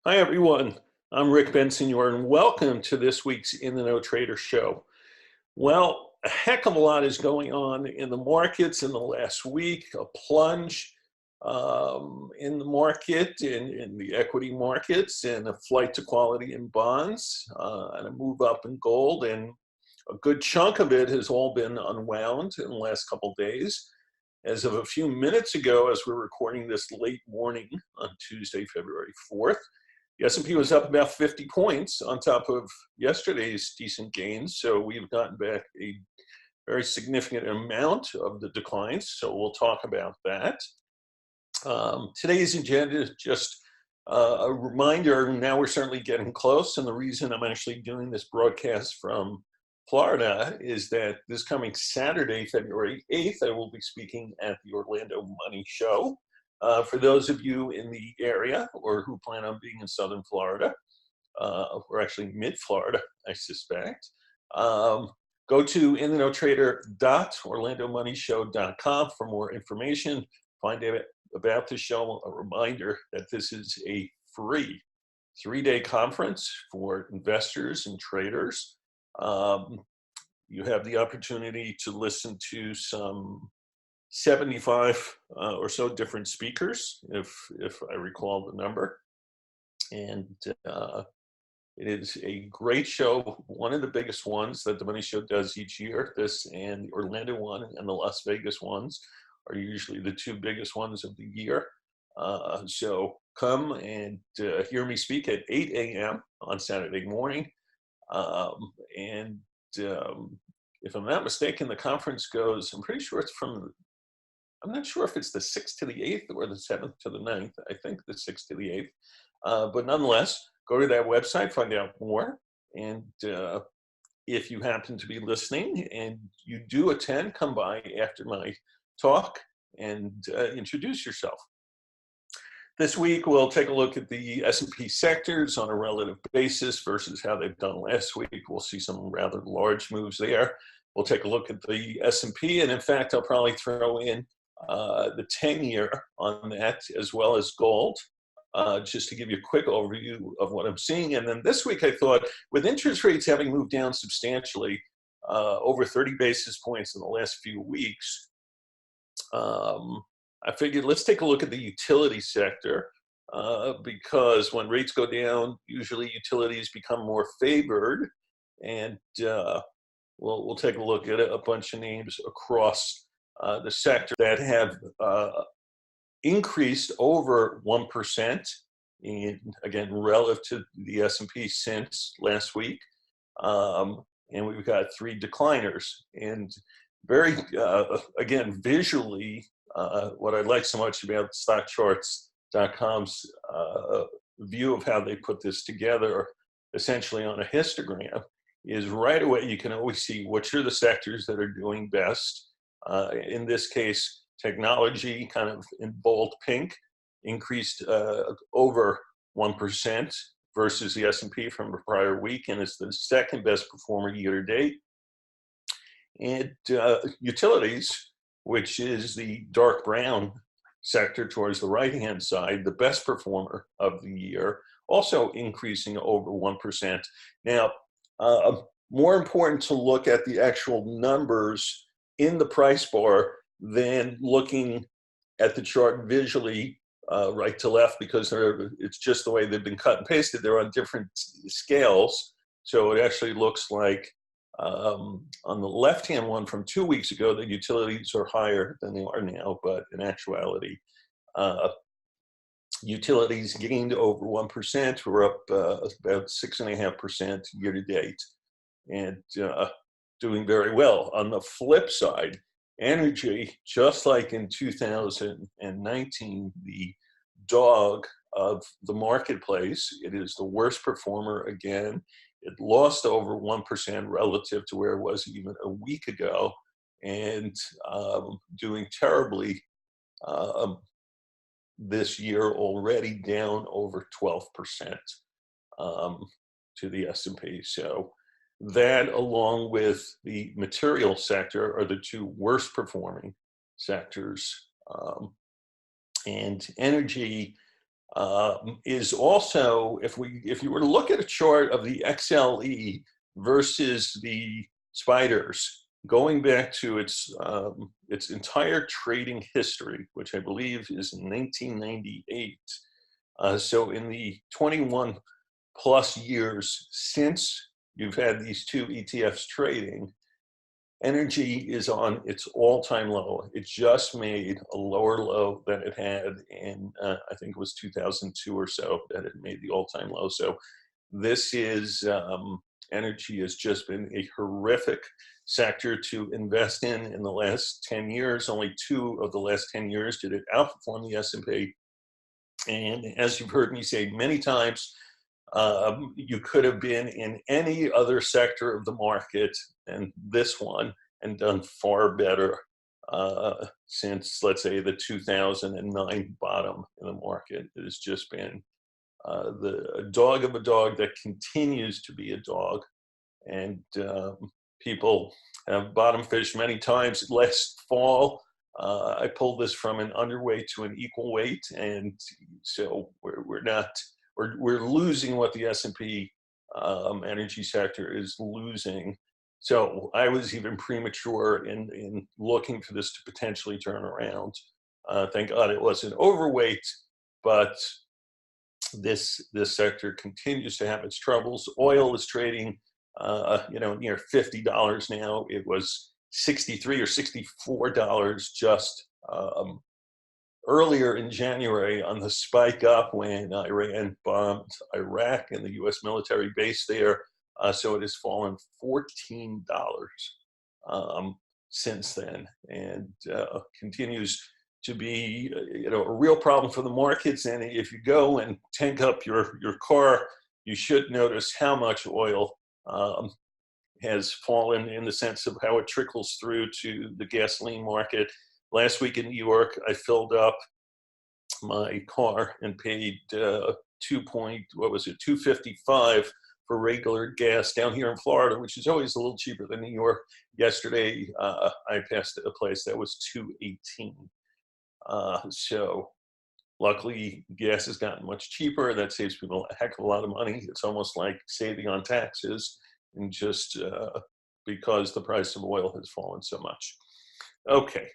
Hi, everyone. I'm Rick Bensignor, and welcome to this week's In the Know Trader Show. Well, a heck of a lot is going on in the markets in the last week. A plunge in the market, in the equity markets, and a flight to quality in bonds, and a move up in gold. And a good chunk of it has all been unwound in the last couple of days. As of a few minutes ago, as we're recording this late morning on Tuesday, February 4th, the S&P was up about 50 points on top of yesterday's decent gains. So we've gotten back a very significant amount of the declines. So we'll talk about that. Today's agenda is just a reminder. Now we're certainly getting close. And the reason I'm actually doing this broadcast from Florida is that this coming Saturday, February 8th, I will be speaking at the Orlando Money Show. For those of you in the area or who plan on being in Southern Florida, or actually mid-Florida, I suspect, go to inthenowtrader.orlandomoneyshow.com for more information. Find out about the show. A reminder that this is a free 3-day conference for investors and traders. You have the opportunity to listen to some 75 or so different speakers, if I recall the number. And it is a great show, one of the biggest ones that the Money Show does each year. This and the Orlando one and the Las Vegas ones are usually the two biggest ones of the year. So come and hear me speak at 8 a.m. on Saturday morning. If I'm not mistaken, the conference goes, I'm pretty sure it's I'm not sure if it's the 6th to the 8th or the 7th to the 9th. I think the 6th to the 8th. But nonetheless, go to that website, find out more. And if you happen to be listening and you do attend, come by after my talk and introduce yourself. This week, we'll take a look at the S&P sectors on a relative basis versus how they've done last week. We'll see some rather large moves there. We'll take a look at the S&P, and in fact, I'll probably throw in the 10-year on that, as well as gold, just to give you a quick overview of what I'm seeing. And then this week, I thought, with interest rates having moved down substantially, over 30 basis points in the last few weeks, I figured let's take a look at the utility sector, because when rates go down, usually utilities become more favored. And we'll take a look at a bunch of names across the sector that have increased over 1% again, relative to the S&P since last week. And we've got 3 decliners. And very, again, visually, what I like so much about StockCharts.com's view of how they put this together, essentially on a histogram, is right away you can always see which are the sectors that are doing best. In this case, technology, kind of in bold pink, increased over 1% versus the S&P from the prior week, and it's the second best performer year to date. And utilities, which is the dark brown sector towards the right-hand side, the best performer of the year, also increasing over 1%. Now, more important to look at the actual numbers in the price bar than looking at the chart visually right to left, because it's just the way they've been cut and pasted. They're on different scales. So it actually looks like on the left-hand one from 2 weeks ago, the utilities are higher than they are now, but in actuality, utilities gained over 1%. We're up about 6.5% year to date, and doing very well. On the flip side, energy, just like in 2019, the dog of the marketplace, it is the worst performer again. It lost over 1% relative to where it was even a week ago, and doing terribly this year, already down over 12% to the S&P. So that, along with the material sector, are the 2 worst performing sectors. And energy is also, if you were to look at a chart of the XLE versus the spiders, going back to its entire trading history, which I believe is in 1998. So in the 21 plus years since you've had these two ETFs trading, energy is on its all-time low. It just made a lower low than it had in, I think it was 2002 or so, that it made the all-time low. So this is, energy has just been a horrific sector to invest in the last 10 years. Only 2 of the last 10 years did it outperform the S&P. And as you've heard me say many times, you could have been in any other sector of the market than this one and done far better since, let's say, the 2009 bottom in the market. It has just been the dog of a dog that continues to be a dog. And people have bottom fished many times. Last fall, I pulled this from an underweight to an equal weight, and so we're losing what the S&P energy sector is losing. So I was even premature in looking for this to potentially turn around. Thank God it wasn't overweight, but this sector continues to have its troubles. Oil is trading, near $50 now. It was $63 or $64 just earlier in January on the spike up when Iran bombed Iraq and the U.S. military base there. So it has fallen $14 since then, and continues to be a real problem for the markets. And if you go and tank up your car, you should notice how much oil has fallen in the sense of how it trickles through to the gasoline market. Last week in New York, I filled up my car and paid $2.55 for regular gas down here in Florida, which is always a little cheaper than New York. Yesterday, I passed a place that was $2.18. So luckily, gas has gotten much cheaper. That saves people a heck of a lot of money. It's almost like saving on taxes, and just because the price of oil has fallen so much. Okay.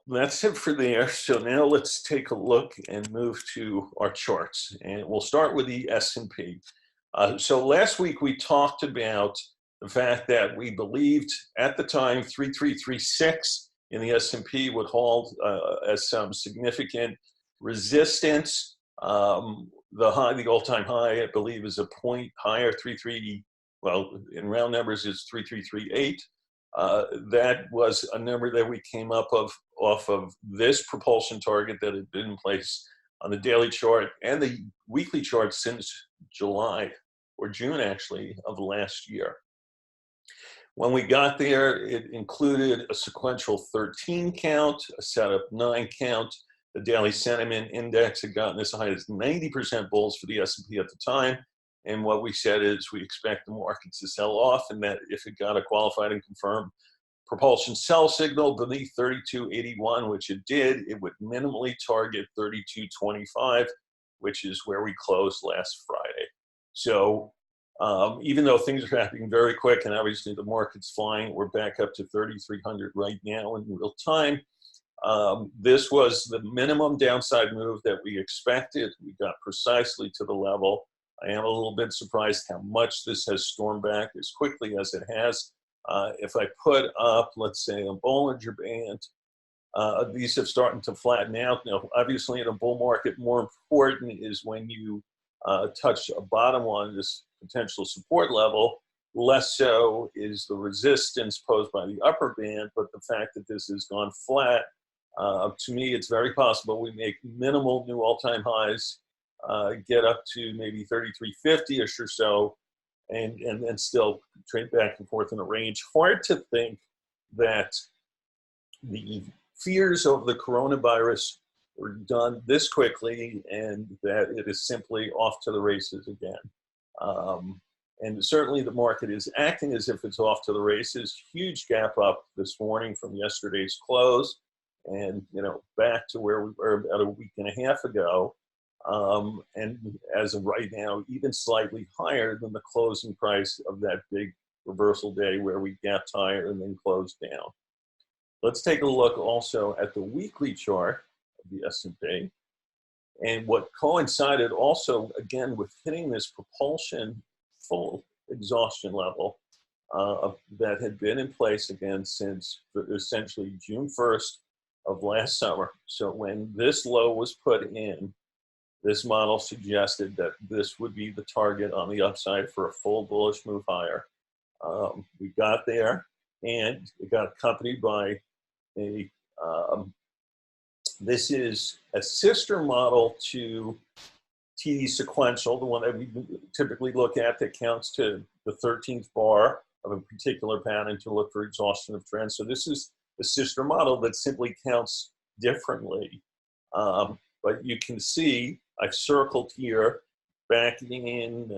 That's it for there. So now let's take a look and move to our charts. And we'll start with the S&P. So last week we talked about the fact that we believed at the time 3336 in the S&P would hold as some significant resistance. The all-time high, I believe, is a point higher, well, in round numbers, it's 3338. That was a number that we came up off of this propulsion target that had been in place on the daily chart and the weekly chart since July, or June actually, of last year. When we got there, it included a sequential 13 count, a setup 9 count. The daily sentiment index had gotten as high as 90% bulls for the S&P at the time. And what we said is we expect the markets to sell off, and that if it got a qualified and confirmed propulsion sell signal beneath 3281, which it did, it would minimally target 3225, which is where we closed last Friday. So even though things are happening very quick, and obviously the market's flying, we're back up to 3,300 right now in real time. This was the minimum downside move that we expected. We got precisely to the level. I am a little bit surprised how much this has stormed back as quickly as it has. If I put up, let's say, a Bollinger Band, these have started to flatten out. Now, obviously, in a bull market, more important is when you touch a bottom on this potential support level. Less so is the resistance posed by the upper band, but the fact that this has gone flat, to me, it's very possible we make minimal new all-time highs, get up to maybe 3350-ish or so, and then still trade back and forth in a range. Hard to think that the fears of the coronavirus were done this quickly and that it is simply off to the races again. And certainly the market is acting as if it's off to the races. Huge gap up this morning from yesterday's close. and back to where we were about a week and a half ago, and as of right now, even slightly higher than the closing price of that big reversal day where we gapped higher and then closed down. Let's take a look also at the weekly chart of the S&P. And what coincided also, again, with hitting this propulsion full exhaustion level that had been in place again since essentially June 1st of last summer. So when this low was put in, this model suggested that this would be the target on the upside for a full bullish move higher. We got there, and it got accompanied by this is a sister model to TD sequential, the one that we typically look at that counts to the 13th bar of a particular pattern to look for exhaustion of trend. So this is a sister model that simply counts differently. But you can see I've circled here back in,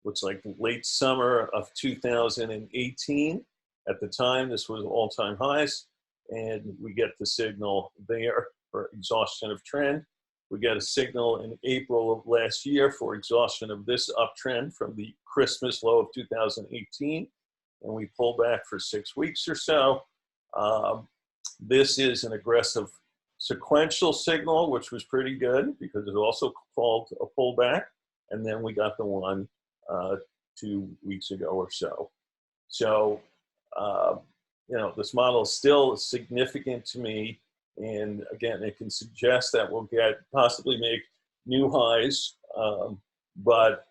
looks like late summer of 2018. At the time, this was all-time highs, and we get the signal there for exhaustion of trend. We got a signal in April of last year for exhaustion of this uptrend from the Christmas low of 2018, and we pull back for 6 weeks or so. This is an aggressive sequential signal, which was pretty good because it also called a pullback, and then we got the one 2 weeks ago or so. So, this model is still significant to me. And again, it can suggest that we'll possibly make new highs, but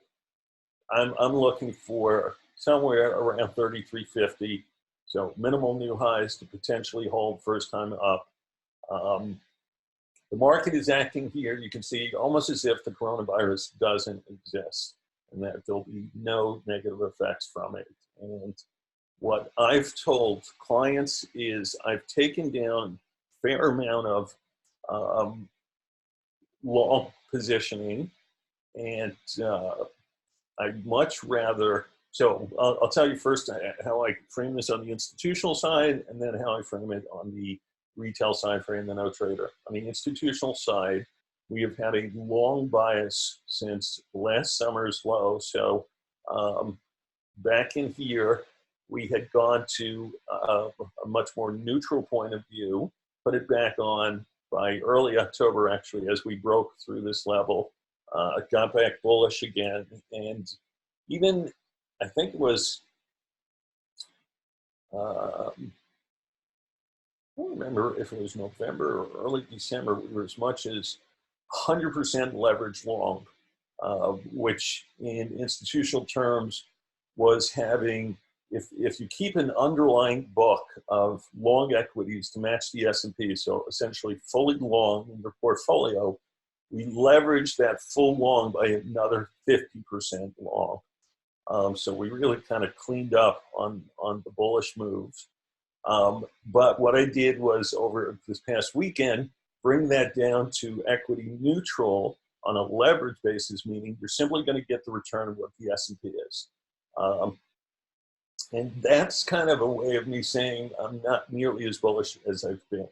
I'm looking for somewhere around 33.50. So minimal new highs to potentially hold first time up. The market is acting here, you can see, almost as if the coronavirus doesn't exist and that there'll be no negative effects from it. And what I've told clients is I've taken down a fair amount of long positioning, and I'd much rather, so I'll tell you first how I frame this on the institutional side, and then how I frame it on the retail side for the no trader. On the institutional side, we have had a long bias since last summer's low. So back in here, we had gone to a much more neutral point of view, put it back on by early October, actually, as we broke through this level, got back bullish again. And even, I think it was, I don't remember if it was November or early December, we were as much as 100% leverage long, which in institutional terms was having, if you keep an underlying book of long equities to match the S&P, so essentially fully long in your portfolio, we leveraged that full long by another 50% long. So we really kind of cleaned up on the bullish moves. But what I did was, over this past weekend, bring that down to equity neutral on a leverage basis, meaning you're simply going to get the return of what the S&P is. And that's kind of a way of me saying I'm not nearly as bullish as I've been.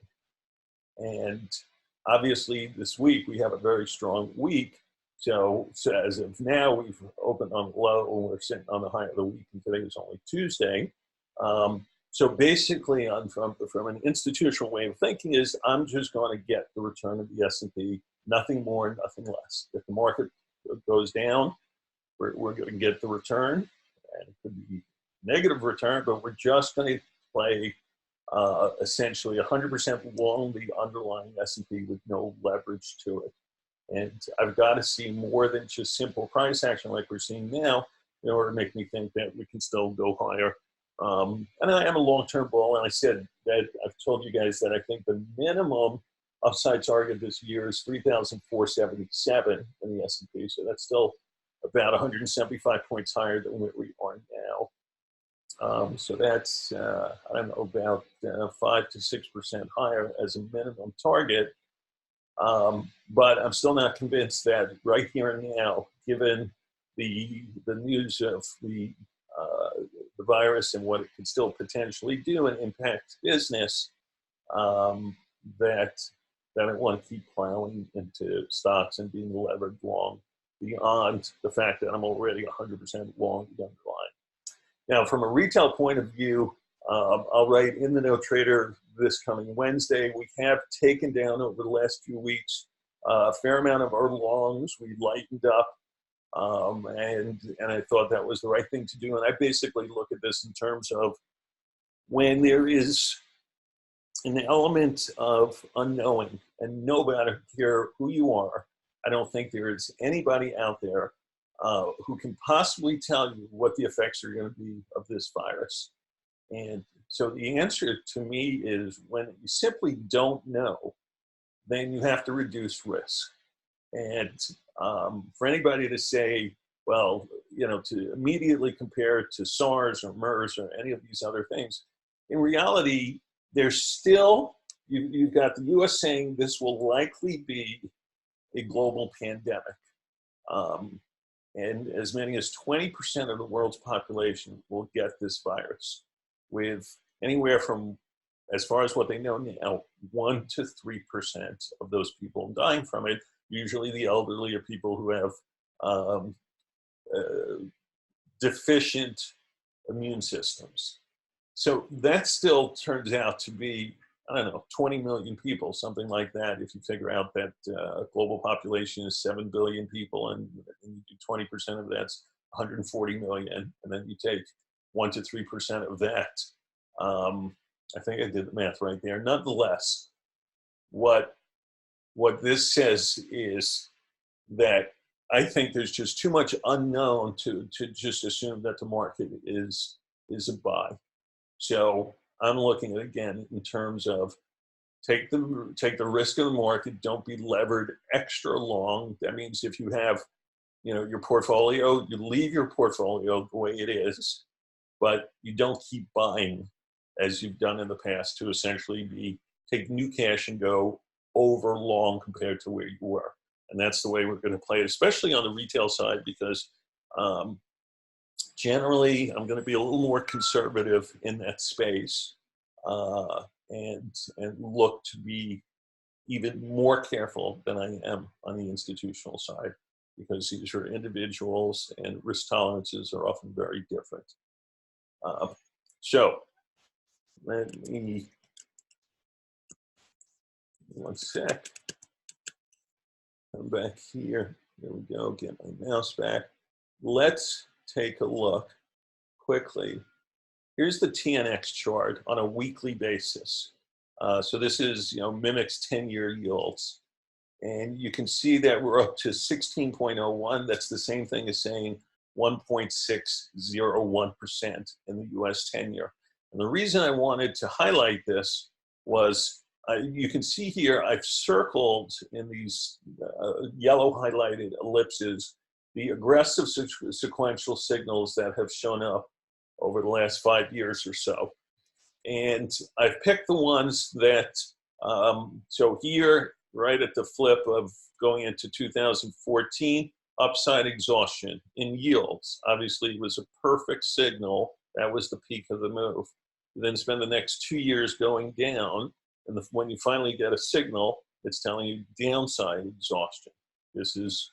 And obviously this week we have a very strong week. So as of now, we've opened on the low and we're sitting on the high of the week, and today is only Tuesday. So basically, from an institutional way of thinking is I'm just going to get the return of the S&P, nothing more, nothing less. If the market goes down, we're going to get the return, and it could be negative return, but we're just going to play essentially 100% long the underlying S&P with no leverage to it. And I've got to see more than just simple price action like we're seeing now in order to make me think that we can still go higher. And I am a long-term bull, and I said that I've told you guys that I think the minimum upside target this year is 3,477 in the S&P. So that's still about 175 points higher than where we are now. So that's, I don't know, about 5 to 6% higher as a minimum target. But I'm still not convinced that right here and now, given the news of the virus and what it could still potentially do and impact business, that I want to keep plowing into stocks and being levered long beyond the fact that I'm already 100% long the underlying. Now, from a retail point of view, I'll write in the No Trader this coming Wednesday. We have taken down over the last few weeks a fair amount of our longs. We lightened up, and I thought that was the right thing to do. And I basically look at this in terms of when there is an element of unknowing, and no matter here who you are, I don't think there is anybody out there who can possibly tell you what the effects are going to be of this virus. And so the answer to me is when you simply don't know, then you have to reduce risk. And for anybody to say, well, you know, to immediately compare it to SARS or MERS or any of these other things, in reality, there's still, you've got the US saying this will likely be a global pandemic. And as many as 20% of the world's population will get this virus, with anywhere from, as far as what they know now, 1% to 3% of those people dying from it. Usually the elderly or people who have deficient immune systems. So that still turns out to be, I don't know, 20 million people, something like that. If you figure out that global population is 7 billion people and you do 20% of that's 140 million, and then you take 1% to 3% of that. I think I did the math right there. Nonetheless, what this says is that I think there's just too much unknown to just assume that the market is a buy. So I'm looking at, again, in terms of take the risk of the market. Don't be levered extra long. That means if you have, you know, your portfolio, you leave your portfolio the way it is, but you don't keep buying as you've done in the past to essentially take new cash and go over long compared to where you were. And that's the way we're going to play it, especially on the retail side, because generally I'm going to be a little more conservative in that space and look to be even more careful than I am on the institutional side, because these are individuals and risk tolerances are often very different. So let me, one sec, come back here. There we go, get my mouse back. Let's take a look quickly. Here's the TNX chart on a weekly basis. So this is, you know, mimics 10-year yields. And you can see that we're up to 16.01. That's the same thing as saying 1.601% in the US 10-year. And the reason I wanted to highlight this was you can see here I've circled in these yellow highlighted ellipses the aggressive sequential signals that have shown up over the last 5 years or so. And I've picked the ones that, so here, right at the flip of going into 2014, upside exhaustion in yields. Obviously, it was a perfect signal. That was the peak of the move. You then spend the next 2 years going down, and when you finally get a signal, it's telling you downside exhaustion. This is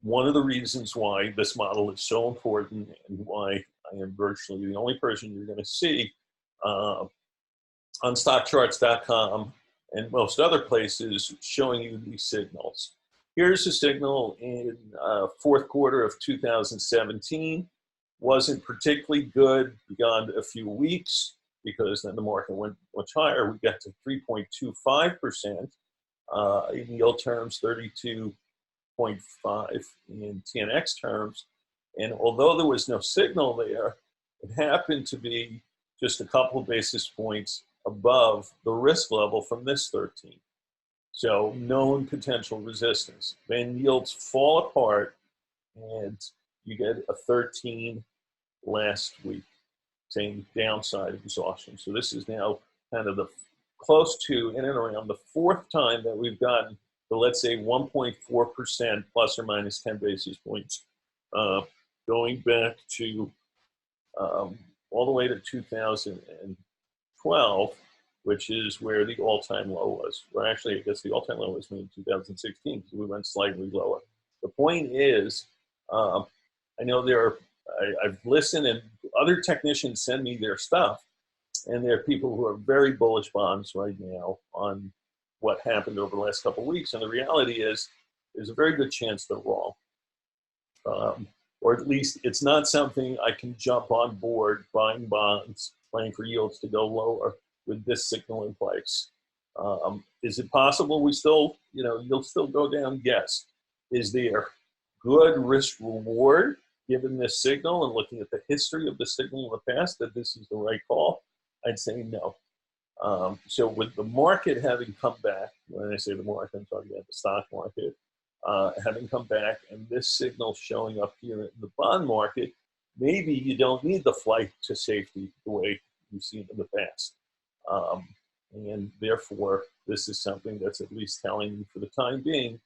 one of the reasons why this model is so important and why I am virtually the only person you're going to see on StockCharts.com and most other places showing you these signals. Here's a signal in fourth quarter of 2017. Wasn't particularly good beyond a few weeks because then the market went much higher. We got to 3.25% in yield terms, 32.5 in TNX terms. And although there was no signal there, it happened to be just a couple of basis points above the risk level from this 13. So known potential resistance. Then yields fall apart and you get a 13 last week, saying downside exhaustion. So this is now kind of the close to in and around the fourth time that we've gotten to, let's say, 1.4% plus or minus 10 basis points, going back to all the way to 2012. which is where the all-time low was. Well, actually, I guess the all-time low was made in 2016, so we went slightly lower. The point is, I know I've listened, and other technicians send me their stuff, and there are people who are very bullish bonds right now on what happened over the last couple of weeks. And the reality is, there's a very good chance they're wrong. Or at least it's not something I can jump on board buying bonds, playing for yields to go lower with this signal in place. Is it possible we still, you'll still go down? Yes. Is there good risk reward given this signal and looking at the history of the signal in the past that this is the right call? I'd say no. So with the market having come back, when I say the market, I'm talking about the stock market, having come back and this signal showing up here in the bond market, maybe you don't need the flight to safety the way you've seen in the past. And therefore, this is something that's at least telling me for the time being,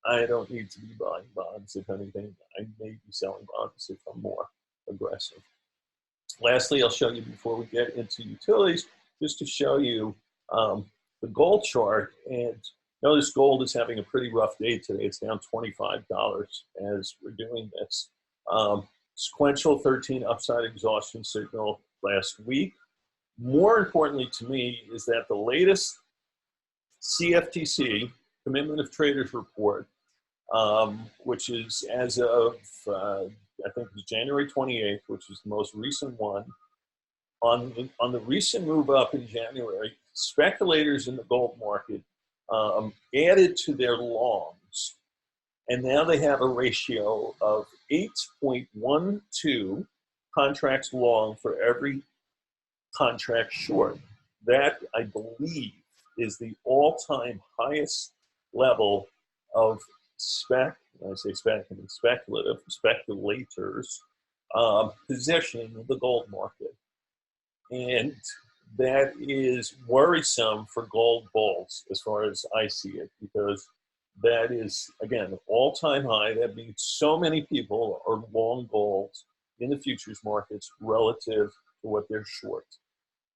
I don't need to be buying bonds. If anything, I may be selling bonds if I'm more aggressive. Lastly, I'll show you before we get into utilities, just to show you the gold chart. And notice gold is having a pretty rough day today. It's down $25 as we're doing this. Sequential 13 upside exhaustion signal last week. More importantly to me is that the latest CFTC, Commitment of Traders report, which is as of, I think it was January 28th, which is the most recent one. On the recent move up in January, speculators in the gold market added to their longs, and now they have a ratio of 8.12 contracts long for every contract short. That, I believe, is the all-time highest level of when I say spec, I mean speculative, speculators positioning the gold market. And that is worrisome for gold bulls as far as I see it, because that is, again, all-time high. That means so many people are long gold in the futures markets relative to what they're short.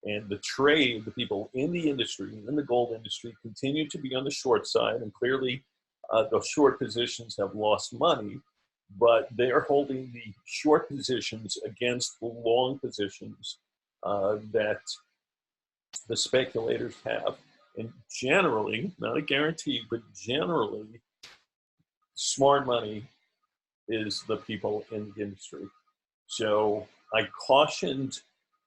And the trade, the people in the industry, in the gold industry, continue to be on the short side. And clearly, the short positions have lost money, but they're holding the short positions against the long positions that the speculators have. And generally, not a guarantee, but generally, smart money is the people in the industry. So I cautioned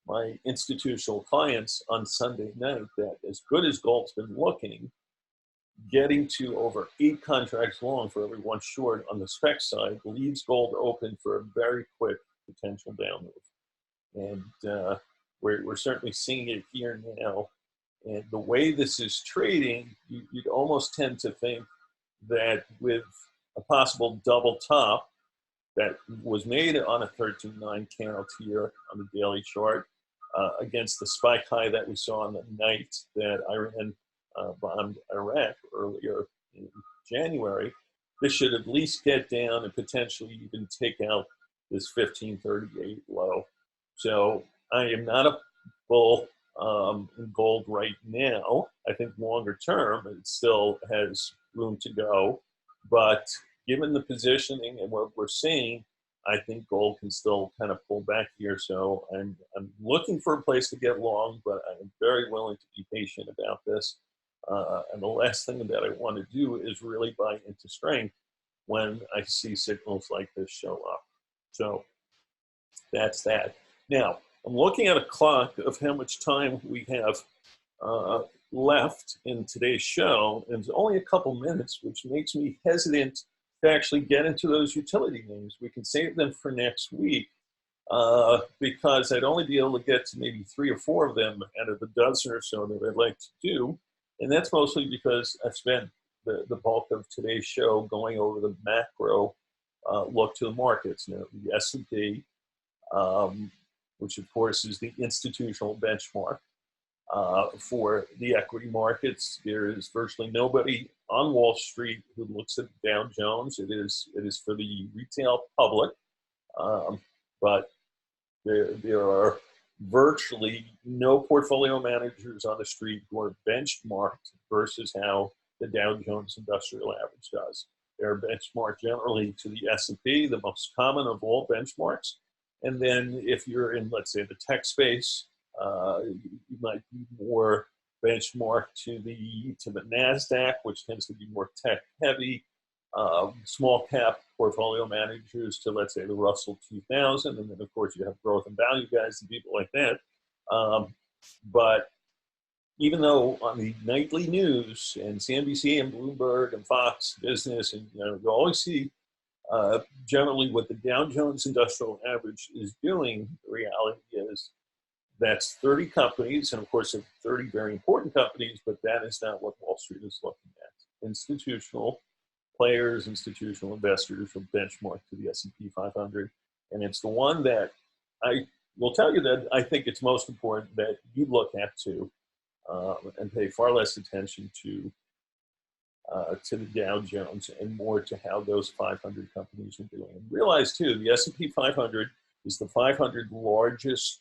my institutional clients on Sunday night that as good as gold's been looking, getting to over 8 contracts long for every one short on the spec side leaves gold open for a very quick potential down move. And we're certainly seeing it here now. And the way this is trading, you'd almost tend to think that with a possible double top that was made on a 13.9 candle here on the daily chart against the spike high that we saw on the night that Iran bombed Iraq earlier in January, this should at least get down and potentially even take out this 1538 low. So I am not a bull in gold right now. I think longer term, it still has room to go. But given the positioning and what we're seeing, I think gold can still kind of pull back here. So I'm looking for a place to get long, but I'm very willing to be patient about this. And the last thing that I want to do is really buy into strength when I see signals like this show up. So that's that. Now, I'm looking at a clock of how much time we have left in today's show, and it's only a couple minutes, which makes me hesitant to actually get into those utility names. We can save them for next week because I'd only be able to get to maybe 3 or 4 of them out of the dozen or so that I'd like to do. And that's mostly because I've spent the bulk of today's show going over the macro look to the markets. You know, the S&P, which of course is the institutional benchmark for the equity markets. There is virtually nobody on Wall Street who looks at Dow Jones. It is for the retail public, but there are virtually no portfolio managers on the street who are benchmarked versus how the Dow Jones Industrial Average does. They're benchmarked generally to the S&P, the most common of all benchmarks. And then if you're in, let's say, the tech space, you might be more benchmarked to the NASDAQ, which tends to be more tech heavy. Small cap portfolio managers to, let's say, the Russell 2000. And then, of course, you have growth and value guys and people like that. But even though on the nightly news and CNBC and Bloomberg and Fox Business, and you always see generally what the Dow Jones Industrial Average is doing, the reality is that's 30 companies, and of course, 30 very important companies, but that is not what Wall Street is looking at. Institutional players, institutional investors are benchmarked to the S&P 500, and it's the one that I will tell you that I think it's most important that you look at too, and pay far less attention to the Dow Jones and more to how those 500 companies are doing. And realize too, the S&P 500 is the 500 largest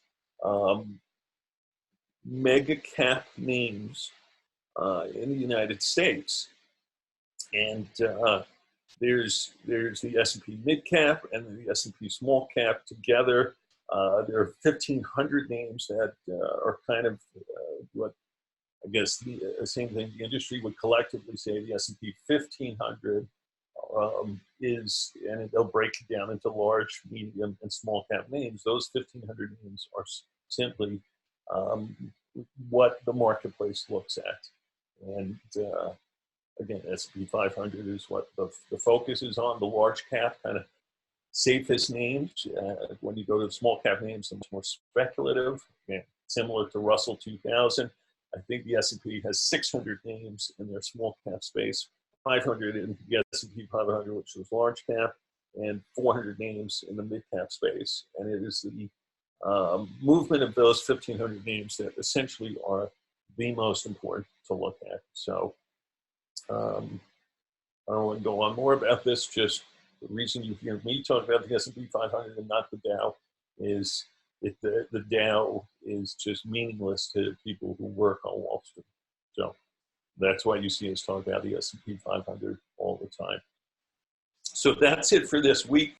mega cap names in the United States. And there's the S&P mid cap and the S&P small cap together. There are 1,500 names that are kind of what I guess the same thing the industry would collectively say the S&P 1500 is, and they'll break it down into large, medium, and small cap names. Those 1,500 names are simply what the marketplace looks at. And again, S&P 500 is what the focus is on, the large cap kind of safest names. When you go to the small cap names, they're much more speculative, again, similar to Russell 2000. I think the S&P has 600 names in their small cap space, 500 in the S&P 500, which is large cap, and 400 names in the mid cap space. And it is the movement of those 1,500 names that essentially are the most important to look at. So I don't want to go on more about this. Just the reason you hear me talk about the S&P 500 and not the Dow is the Dow is just meaningless to people who work on Wall Street. So that's why you see us talk about the S&P 500 all the time. So that's it for this week.